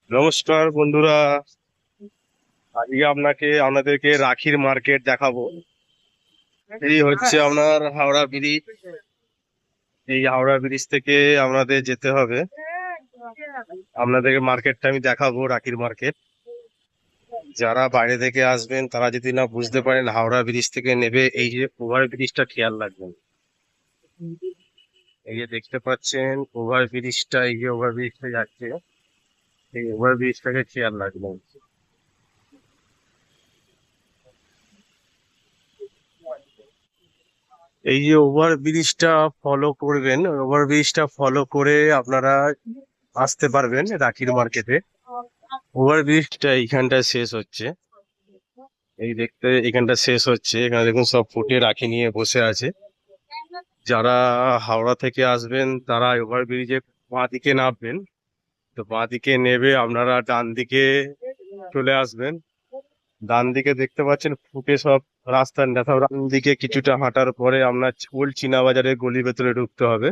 নমস্কার বন্ধুরা, আজকে আপনাদেরকে রাখির মার্কেট দেখাবো। এই হচ্ছে আপনার হাওড়া ব্রিজ। এই হাওড়া ব্রিজ থেকে আপনাদের যেতে হবে। আপনাদেরকে মার্কেটটা আমি দেখাবো, রাখির মার্কেট। যারা বাইরে থেকে আসবেন তারা যদি না বুঝতে পারেন হাওড়া ব্রিজ থেকে নেবে, এই যে ওভার ব্রিজটা খেয়াল রাখবেন। এই যে দেখতে পাচ্ছেন ওভার ব্রিজটা, এই যে ওভার ব্রিজটা যাচ্ছে, এই ওভার ব্রিজটাকে খেয়াল রাখবেন। এই যে ওভার ব্রিজটা ফলো করবেন, ওভার ব্রিজটা ফলো করে আপনারা আসতে পারবেন রাখির মার্কেটে। ওভার ব্রিজটা এইখানটা শেষ হচ্ছে, এই দেখতে এখানটা শেষ হচ্ছে। এখানে দেখুন সব ফুটে রাখি নিয়ে বসে আছে। যারা হাওড়া থেকে আসবেন তারা ওভার ব্রিজে বাঁ দিকে নামবেন। তো বাঁ দিকে নেবে আপনারা ডান দিকে চলে আসবেন। ডান দিকে দেখতে পাচ্ছেন ফুটে সব রাস্তার নেতা। ডান দিকে কিছুটা হাঁটার পরে আপনার ওল্ড চীনা বাজারের গলি ভেতরে ঢুকতে হবে।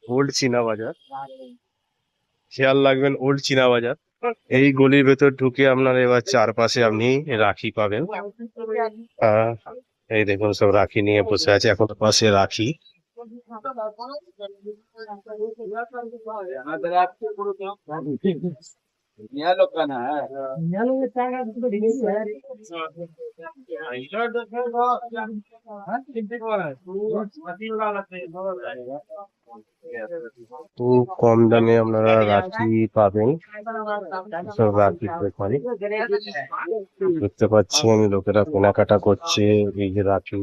ওল্ড চীনা বাজার, খেয়াল রাখবেন, ওল্ড চীনা বাজার। এই গলির ভেতর ঢুকে আপনার এবার চারপাশে আপনি রাখি পাবেন। আহ, এই দেখুন সব রাখি নিয়ে বসে আছে, এখন পাশে রাখি। খুব কম দামে আপনারা রাখি পাবেন। সব রাখির দোকান দেখতে পাচ্ছি আমি, লোকেরা কেনাকাটা করছে এই যে রাখি।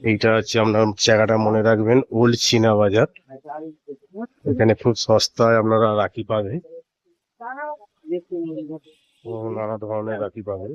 এইটা হচ্ছে আপনার জায়গাটা মনে রাখবেন, ওল্ড চীনা বাজার। এখানে খুব সস্তায় আপনারা রাখি পাবেন, নানা ধরনের রাখি পাবেন।